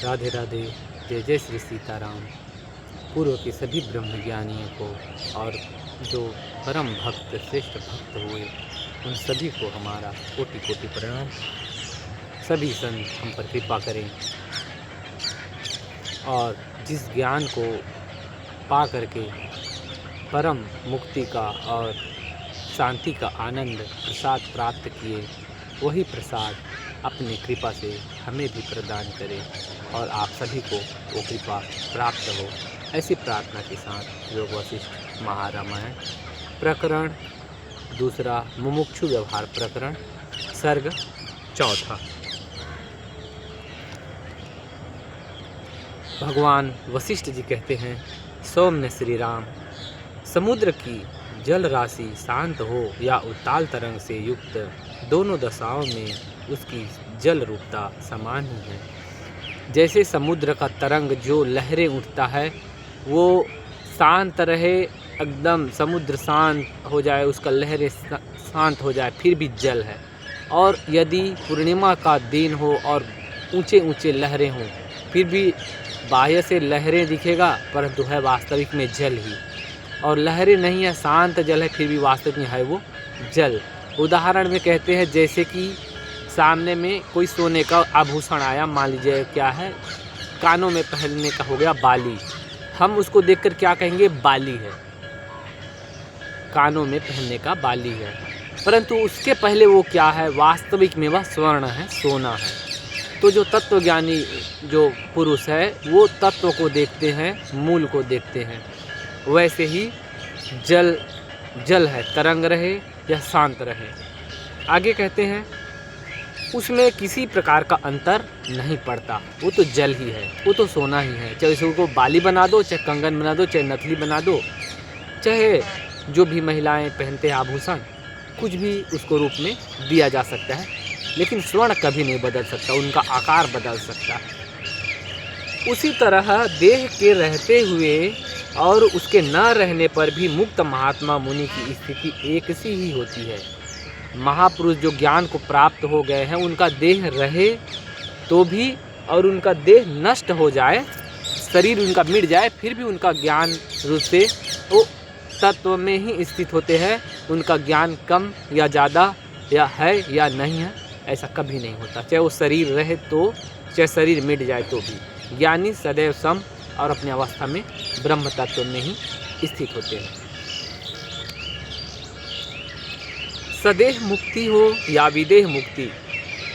राधे राधे, जय जय श्री सीताराम। पूर्व के सभी ब्रह्मज्ञानियों को और जो परम भक्त श्रेष्ठ भक्त हुए उन सभी को हमारा कोटि कोटि प्रणाम। सभी संत हम पर कृपा करें और जिस ज्ञान को पा करके परम मुक्ति का और शांति का आनंद प्रसाद प्राप्त किए, वही प्रसाद अपनी कृपा से हमें भी प्रदान करें और आप सभी को वो कृपा प्राप्त हो, ऐसी प्रार्थना के साथ योग वशिष्ठ महारामायण प्रकरण दूसरा, मुमुक्षु व्यवहार प्रकरण, सर्ग चौथा। भगवान वशिष्ठ जी कहते हैं, सौम्य श्री राम, समुद्र की जल राशि शांत हो या उताल तरंग से युक्त, दोनों दशाओं में उसकी जल रूपता समान ही है। जैसे समुद्र का तरंग जो लहरें उठता है वो शांत रहे, एकदम समुद्र शांत हो जाए, उसका लहरें शांत हो जाए, फिर भी जल है। और यदि पूर्णिमा का दिन हो और ऊंचे ऊंचे लहरें हों, फिर भी बाह्य से लहरें दिखेगा परंतु है वास्तविक में जल ही। और लहरें नहीं है, शांत जल है, फिर भी वास्तविक में है वो जल। उदाहरण में कहते हैं जैसे कि सामने में कोई सोने का आभूषण आया, मान लीजिए क्या है, कानों में पहनने का हो गया बाली, हम उसको देखकर क्या कहेंगे, बाली है, कानों में पहनने का बाली है। परंतु उसके पहले वो क्या है, वास्तविक में वह स्वर्ण है, सोना है। तो जो तत्वज्ञानी जो पुरुष है वो तत्व को देखते हैं, मूल को देखते हैं। वैसे ही जल है, तरंग रहे या शांत रहे। आगे कहते हैं उसमें किसी प्रकार का अंतर नहीं पड़ता, वो तो जल ही है, वो तो सोना ही है। चाहे उसको बाली बना दो, चाहे कंगन बना दो, चाहे नथली बना दो, चाहे जो भी महिलाएं पहनते हैं आभूषण, कुछ भी उसको रूप में दिया जा सकता है, लेकिन स्वर्ण कभी नहीं बदल सकता, उनका आकार बदल सकता है। उसी तरह देह के रहते हुए और उसके न रहने पर भी मुक्त महात्मा मुनि की स्थिति एक सी ही होती है। महापुरुष जो ज्ञान को प्राप्त हो गए हैं, उनका देह रहे तो भी और उनका देह नष्ट हो जाए, शरीर उनका मिट जाए, फिर भी उनका ज्ञान रूप से वो तत्व में ही स्थित होते हैं। उनका ज्ञान कम या ज़्यादा या है या नहीं है, ऐसा कभी नहीं होता। चाहे वो शरीर रहे तो, चाहे शरीर मिट जाए तो भी ज्ञानी सदैव सम और अपनी अवस्था में ब्रह्म तत्व में ही स्थित होते हैं। सदेह मुक्ति हो या विदेह मुक्ति,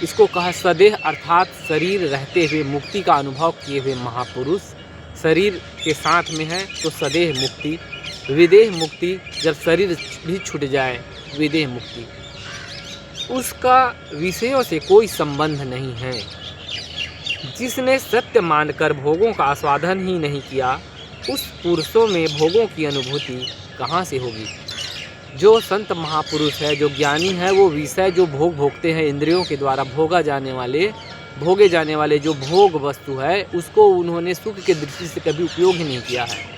इसको कहा सदेह अर्थात शरीर रहते हुए मुक्ति का अनुभव किए हुए महापुरुष, शरीर के साथ में है तो सदेह मुक्ति। विदेह मुक्ति जब शरीर भी छूट जाए, विदेह मुक्ति, उसका विषयों से कोई संबंध नहीं है। जिसने सत्य मानकर भोगों का आस्वादन ही नहीं किया, उस पुरुषों में भोगों की अनुभूति कहाँ से होगी। जो संत महापुरुष है, जो ज्ञानी है, वो विषय जो भोगते हैं, इंद्रियों के द्वारा भोगे जाने वाले जो भोग वस्तु है, उसको उन्होंने सुख के दृष्टि से कभी उपयोग ही नहीं किया है।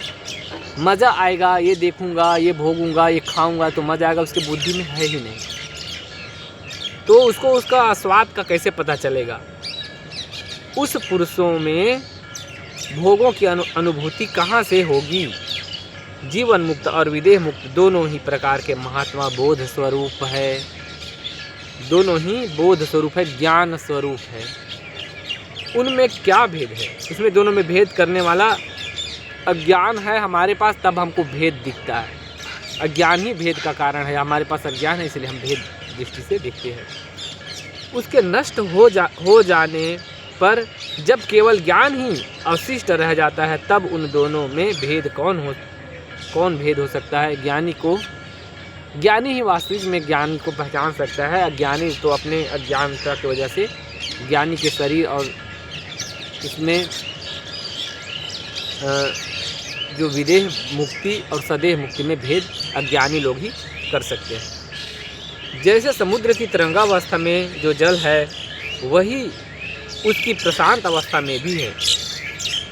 मज़ा आएगा, ये देखूंगा, ये भोगूंगा, ये खाऊंगा तो मज़ा आएगा, उसके बुद्धि में है ही नहीं, तो उसको उसका स्वाद का कैसे पता चलेगा। उस पुरुषों में भोगों की अनुभूति कहाँ से होगी। जीवन मुक्त और विदेह मुक्त दोनों ही प्रकार के महात्मा बोध स्वरूप है, दोनों ही बोध स्वरूप है, ज्ञान स्वरूप है। उनमें क्या भेद है, इसमें दोनों में भेद करने वाला अज्ञान है हमारे पास, तब हमको भेद दिखता है। अज्ञान ही भेद का कारण है, हमारे पास अज्ञान है इसलिए हम भेद दृष्टि से देखते हैं। उसके नष्ट हो जाने पर जब केवल ज्ञान ही अवशिष्ट रह जाता है, तब उन दोनों में भेद कौन भेद हो सकता है। ज्ञानी ही वास्तविक में ज्ञान को पहचान सकता है। अज्ञानी तो अपने अज्ञानता की वजह से ज्ञानी के शरीर और इसमें जो विदेह मुक्ति और सदेह मुक्ति में भेद अज्ञानी लोग ही कर सकते हैं। जैसे समुद्र की तरंगावस्था में जो जल है, वही उसकी प्रशांत अवस्था में भी है।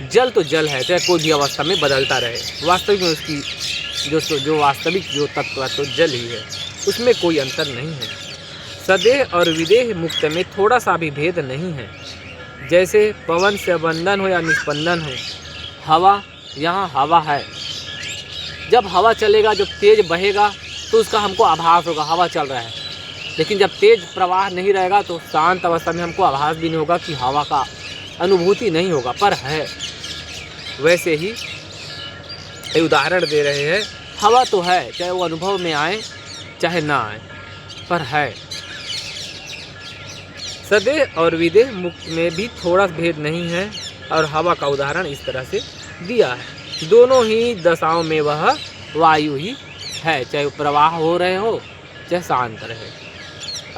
जल तो जल है, चाहे कोई भी अवस्था में बदलता रहे, वास्तविक में उसकी जो वास्तविक जो तत्व है तो जल ही है, उसमें कोई अंतर नहीं है। सदेह और विदेह मुक्त में थोड़ा सा भी भेद नहीं है। जैसे पवन से बंधन हो या निस्पंदन हो, हवा, यहाँ हवा है, जब हवा चलेगा, जब तेज बहेगा तो उसका हमको आभास होगा हवा चल रहा है, लेकिन जब तेज प्रवाह नहीं रहेगा तो शांत अवस्था में हमको आभास भी नहीं होगा कि हवा का अनुभूति नहीं होगा, पर है। वैसे ही ये उदाहरण दे रहे हैं, हवा तो है, चाहे वो अनुभव में आए चाहे ना आए, पर है। सदेह और विदेह मुक्त में भी थोड़ा भेद नहीं है, और हवा का उदाहरण इस तरह से दिया है। दोनों ही दशाओं में वह वायु ही है, चाहे वो प्रवाह हो रहे हो चाहे शांत रहे।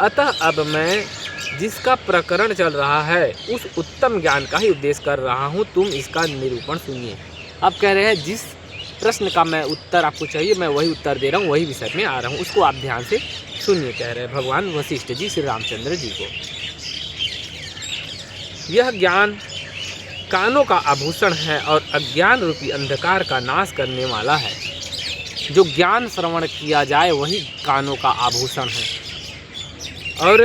अतः अब मैं जिसका प्रकरण चल रहा है उस उत्तम ज्ञान का ही उपदेश कर रहा हूँ, तुम इसका निरूपण सुनिए। अब कह रहे हैं जिस प्रश्न का मैं उत्तर आपको चाहिए मैं वही उत्तर दे रहा हूँ, वही विषय में आ रहा हूँ, उसको आप ध्यान से सुनिए। कह रहे हैं भगवान वशिष्ठ जी श्री रामचंद्र जी को, यह ज्ञान कानों का आभूषण है और अज्ञान रूपी अंधकार का नाश करने वाला है। जो ज्ञान श्रवण किया जाए वही कानों का आभूषण है और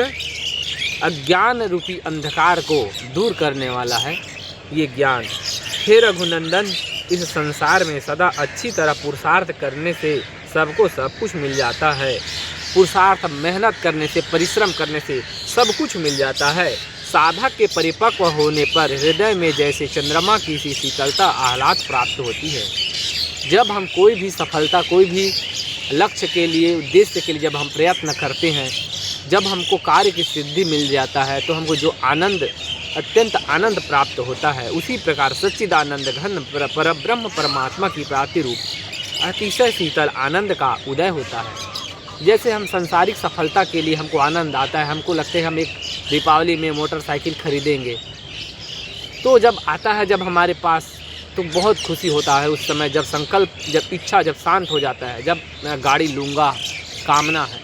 अज्ञान रूपी अंधकार को दूर करने वाला है ये ज्ञान। हे रघुनंदन, इस संसार में सदा अच्छी तरह पुरुषार्थ करने से सबको सब कुछ मिल जाता है। पुरुषार्थ मेहनत करने से, परिश्रम करने से सब कुछ मिल जाता है। साधक के परिपक्व होने पर हृदय में जैसे चंद्रमा की सी शीतलता आह्लाद प्राप्त होती है। जब हम कोई भी सफलता, कोई भी लक्ष्य के लिए, उद्देश्य के लिए जब हम प्रयत्न करते हैं, जब हमको कार्य की सिद्धि मिल जाता है तो हमको जो आनंद, अत्यंत आनंद प्राप्त होता है, उसी प्रकार सच्चिदानंद घन परब्रह्म परमात्मा की प्राप्ति रूप अतिशय शीतल आनंद का उदय होता है। जैसे हम सांसारिक सफलता के लिए हमको आनंद आता है, हमको लगता है हम एक दीपावली में मोटरसाइकिल खरीदेंगे, तो जब आता है, जब हमारे पास, तो बहुत खुशी होता है उस समय। जब संकल्प, जब इच्छा, जब शांत हो जाता है, जब मैं गाड़ी लूँगा, कामना है,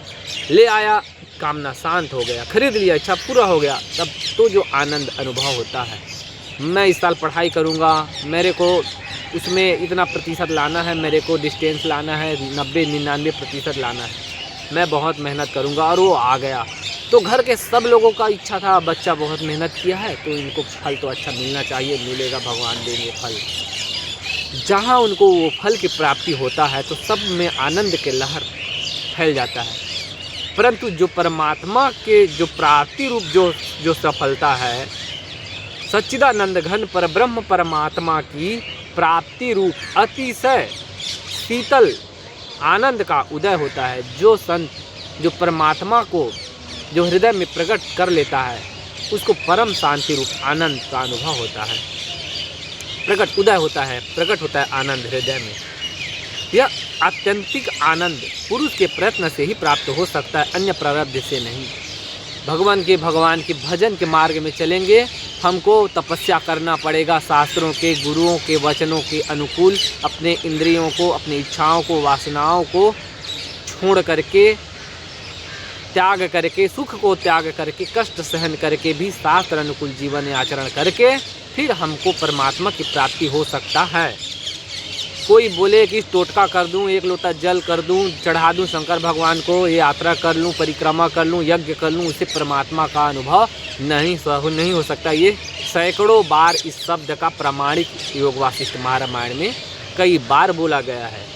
ले आया, कामना शांत हो गया, खरीद लिया, इच्छा पूरा हो गया, तब तो जो आनंद अनुभव होता है। मैं इस साल पढ़ाई करूँगा, मेरे को उसमें इतना प्रतिशत लाना है, मेरे को डिस्टेंस लाना है 90-99% लाना है, मैं बहुत मेहनत करूँगा और वो आ गया। तो घर के सब लोगों का इच्छा था, बच्चा बहुत मेहनत किया है तो इनको फल तो अच्छा मिलना चाहिए, मिलेगा, भगवान देंगे फल। जहाँ उनको वो फल की प्राप्ति होता है तो सब में आनंद के लहर फैल जाता है। परंतु जो परमात्मा के जो प्राप्ति रूप जो सफलता है, सच्चिदानंद घन परब्रह्म परमात्मा की प्राप्ति रूप अतिशय शीतल आनंद का उदय होता है। जो संत जो परमात्मा को जो हृदय में प्रकट कर लेता है उसको परम शांति रूप आनंद का अनुभव होता है, प्रकट उदय होता है, प्रकट होता है आनंद हृदय में। यह आत्यंतिक आनंद पुरुष के प्रयत्न से ही प्राप्त हो सकता है, अन्य प्रारब्ध से नहीं। भगवान के भजन के मार्ग में चलेंगे, हमको तपस्या करना पड़ेगा, शास्त्रों के, गुरुओं के वचनों के अनुकूल अपने इंद्रियों को, अपनी इच्छाओं को, वासनाओं को छोड़ करके, त्याग करके, सुख को त्याग करके, कष्ट सहन करके भी शास्त्र अनुकूल जीवन आचरण करके फिर हमको परमात्मा की प्राप्ति हो सकता है। कोई बोले कि टोटका कर दूं, एक लोटा जल कर दूं, चढ़ा दूं शंकर भगवान को, ये यात्रा कर लूं, परिक्रमा कर लूं, यज्ञ कर लूं, उससे परमात्मा का अनुभव नहीं हो सकता। ये सैकड़ों बार इस शब्द का प्रामाणिक योग वासिष्ठ महारामायण में कई बार बोला गया है।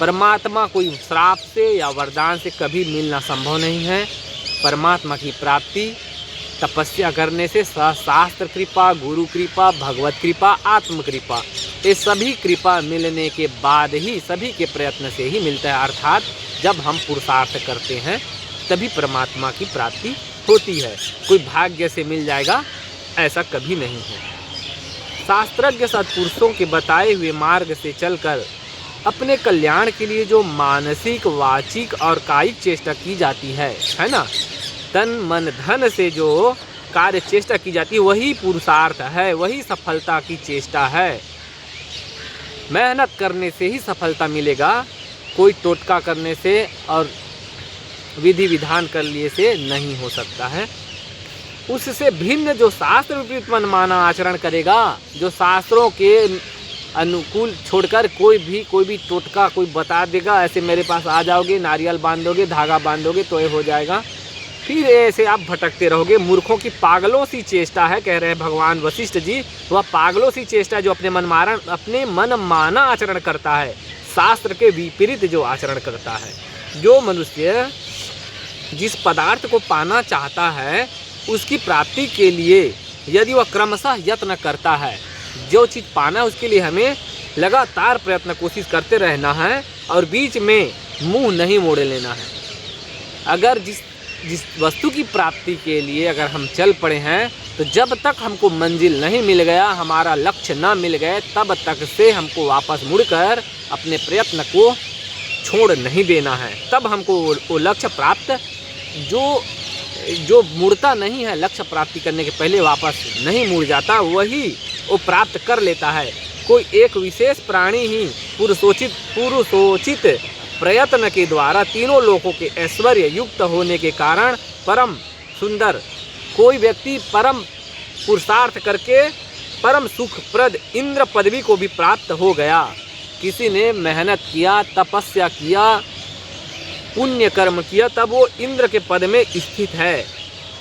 परमात्मा कोई श्राप से या वरदान से कभी मिलना संभव नहीं है। परमात्मा की प्राप्ति तपस्या करने से, शास्त्र कृपा, गुरु कृपा, भगवत कृपा, आत्म कृपा, ये सभी कृपा मिलने के बाद ही, सभी के प्रयत्न से ही मिलता है। अर्थात जब हम पुरुषार्थ करते हैं तभी परमात्मा की प्राप्ति होती है। कोई भाग्य से मिल जाएगा ऐसा कभी नहीं है। शास्त्रज्ञ सत्पुरुषों के बताए हुए मार्ग से चलकर अपने कल्याण के लिए जो मानसिक, वाचिक और कायिक चेष्टा की जाती है ना, तन मन धन से जो कार्य चेष्टा की जाती है वही पुरुषार्थ है, वही सफलता की चेष्टा है। मेहनत करने से ही सफलता मिलेगा, कोई टोटका करने से और विधि विधान कर लिए से नहीं हो सकता है। उससे भिन्न जो शास्त्र विपरीत मनमाना आचरण करेगा, जो शास्त्रों के अनुकूल छोड़कर कोई भी टोटका कोई बता देगा, ऐसे मेरे पास आ जाओगे, नारियल बांधोगे, धागा बांधोगे तो ये हो जाएगा, फिर ऐसे आप भटकते रहोगे। मूर्खों की पागलों सी चेष्टा है, कह रहे हैं भगवान वशिष्ठ जी, वह पागलों सी चेष्टा है जो अपने मन माना आचरण करता है, शास्त्र के विपरीत जो आचरण करता है। जो मनुष्य जिस पदार्थ को पाना चाहता है उसकी प्राप्ति के लिए यदि वह क्रमशः यत्न करता है, जो चीज़ पाना है उसके लिए हमें लगातार प्रयत्न कोशिश करते रहना है और बीच में मुंह नहीं मोड़ लेना है। अगर जिस वस्तु की प्राप्ति के लिए अगर हम चल पड़े हैं तो जब तक हमको मंजिल नहीं मिल गया, हमारा लक्ष्य ना मिल गए, तब तक से हमको वापस मुड़कर अपने प्रयत्न को छोड़ नहीं देना है। तब हमको वो लक्ष्य प्राप्त जो मुड़ता नहीं है, लक्ष्य प्राप्ति करने के पहले वापस नहीं मुड़ जाता, वही वो प्राप्त कर लेता है। कोई एक विशेष प्राणी ही पुरुषोचित प्रयत्न के द्वारा तीनों लोकों के ऐश्वर्य युक्त होने के कारण परम सुंदर, कोई व्यक्ति परम पुरुषार्थ करके परम सुखप्रद इंद्र पदवी को भी प्राप्त हो गया। किसी ने मेहनत किया, तपस्या किया, पुण्य कर्म किया, तब वो इंद्र के पद में स्थित है।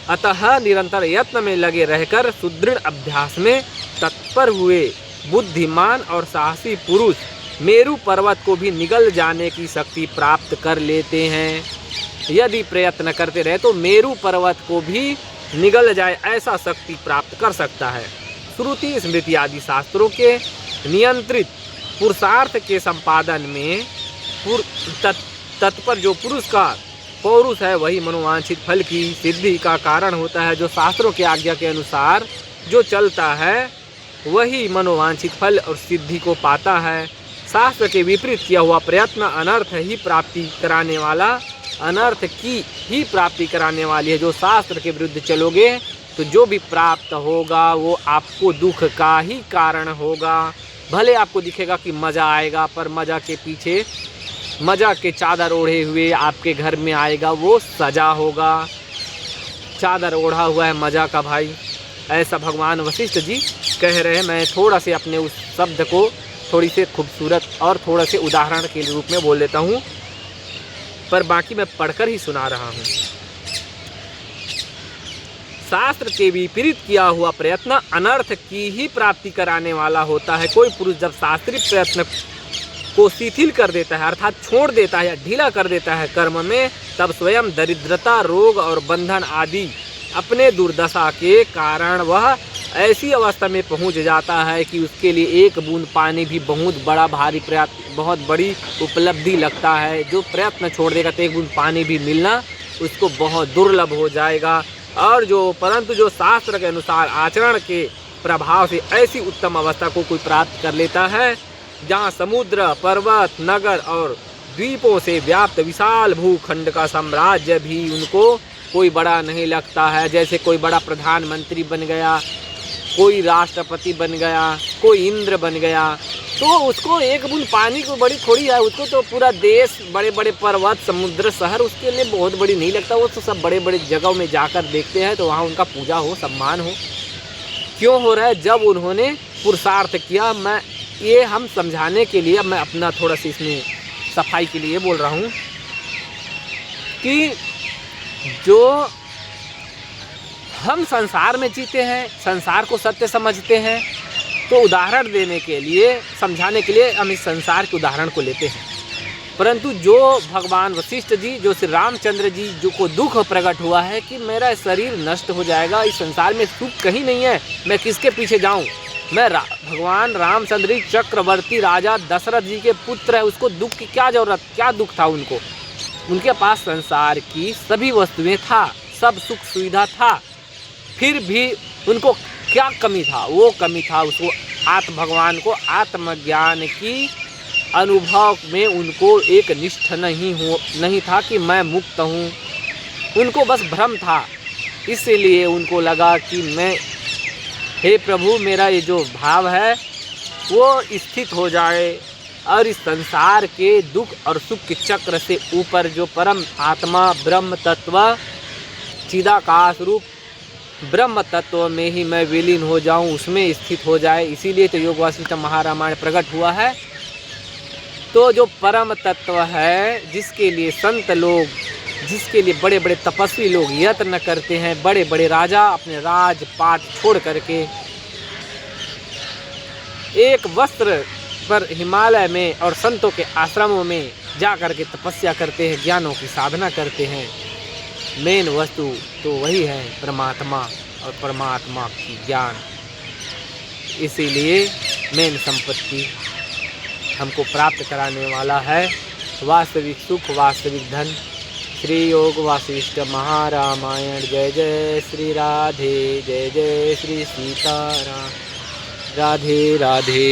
अतः निरंतर यत्न में लगे रहकर सुदृढ़ अभ्यास में तत्पर हुए बुद्धिमान और साहसी पुरुष मेरु पर्वत को भी निगल जाने की शक्ति प्राप्त कर लेते हैं। यदि प्रयत्न करते रहे तो मेरु पर्वत को भी निगल जाए ऐसा शक्ति प्राप्त कर सकता है। श्रुति स्मृति आदि शास्त्रों के नियंत्रित पुरुषार्थ के संपादन में तत्पर जो पौरुष है वही मनोवांछित फल की सिद्धि का कारण होता है। जो शास्त्रों की आज्ञा के अनुसार जो चलता है वही मनोवांछित फल और सिद्धि को पाता है। शास्त्र के विपरीत किया हुआ प्रयत्न अनर्थ की ही प्राप्ति कराने वाली है। जो शास्त्र के विरुद्ध चलोगे तो जो भी प्राप्त होगा वो आपको दुख का ही कारण होगा। भले आपको दिखेगा कि मज़ा आएगा, पर मज़ा के पीछे मज़ा के चादर ओढ़े हुए आपके घर में आएगा वो सजा होगा। चादर ओढ़ा हुआ है मज़ा का भाई, ऐसा भगवान वशिष्ठ जी कह रहे हैं। मैं थोड़ा से अपने उस शब्द को थोड़ी से खूबसूरत और थोड़ा से उदाहरण के रूप में बोल लेता हूँ, पर बाकी मैं पढ़कर ही सुना रहा हूँ। शास्त्र के विपरीत किया हुआ प्रयत्न अनर्थ की ही प्राप्ति कराने वाला होता है। कोई पुरुष जब शास्त्रीय प्रयत्न को शिथिल कर देता है, अर्थात छोड़ देता है या ढीला कर देता है कर्म में, तब स्वयं दरिद्रता, रोग और बंधन आदि अपने दुर्दशा के कारण वह ऐसी अवस्था में पहुंच जाता है कि उसके लिए एक बूंद पानी भी बहुत बड़ी उपलब्धि लगता है। जो प्रयत्न छोड़ देगा तो एक बूंद पानी भी मिलना उसको बहुत दुर्लभ हो जाएगा। और परंतु जो शास्त्र के अनुसार आचरण के प्रभाव से ऐसी उत्तम अवस्था को कोई प्राप्त कर लेता है जहाँ समुद्र, पर्वत, नगर और द्वीपों से व्याप्त विशाल भूखंड का साम्राज्य भी उनको कोई बड़ा नहीं लगता है। जैसे कोई बड़ा प्रधानमंत्री बन गया, कोई राष्ट्रपति बन गया, कोई इंद्र बन गया, तो उसको एक बूंद पानी को बड़ी थोड़ी है, उसको तो पूरा देश, बड़े बड़े पर्वत, समुद्र, शहर उसके लिए बहुत बड़ी नहीं लगता। वो तो सब बड़े बड़े जगहों में जाकर देखते हैं तो वहाँ उनका पूजा हो, सम्मान हो। क्यों हो रहा है? जब उन्होंने पुरुषार्थ किया। मैं ये हम समझाने के लिए, मैं अपना थोड़ा सा इसमें सफाई के लिए बोल रहा हूँ कि जो हम संसार में जीते हैं, संसार को सत्य समझते हैं, तो उदाहरण देने के लिए, समझाने के लिए हम इस संसार के उदाहरण को लेते हैं। परंतु जो भगवान वशिष्ठ जी, जो श्री रामचंद्र जी, जो को दुख प्रकट हुआ है कि मेरा शरीर नष्ट हो जाएगा, इस संसार में सुख कहीं नहीं है, मैं किसके पीछे जाऊं? मैं भगवान रामचंद्र जी चक्रवर्ती राजा दशरथ जी के पुत्र है, उसको दुख की क्या जरूरत, क्या दुख था उनको? उनके पास संसार की सभी वस्तुएं था, सब सुख सुविधा था, फिर भी उनको क्या कमी था? वो कमी था उसको भगवान को आत्मज्ञान की अनुभव में उनको एक निष्ठ नहीं था कि मैं मुक्त हूँ। उनको बस भ्रम था। इसलिए उनको लगा कि मैं, हे प्रभु, मेरा ये जो भाव है वो स्थित हो जाए और इस संसार के दुख और सुख के चक्र से ऊपर जो परम आत्मा, ब्रह्म तत्व, चिदाकाश रूप ब्रह्म तत्व में ही मैं विलीन हो जाऊं, उसमें स्थित हो जाए। इसीलिए तो योग वासिष्ठ महारामायण प्रकट हुआ है। तो जो परम तत्व है, जिसके लिए संत लोग जिसके लिए बड़े बड़े तपस्वी लोग यत्न करते हैं, बड़े बड़े राजा अपने राजपाट छोड़ करके एक वस्त्र पर हिमालय में और संतों के आश्रमों में जा कर के तपस्या करते हैं, ज्ञानों की साधना करते हैं। मेन वस्तु तो वही है परमात्मा और परमात्मा की ज्ञान। इसीलिए मेन संपत्ति हमको प्राप्त कराने वाला है वास्तविक सुख, वास्तविक धन। श्री योग वासिष्ठ महारामायण। जय जय श्री राधे, जय जय श्री सीताराम। राधे राधे।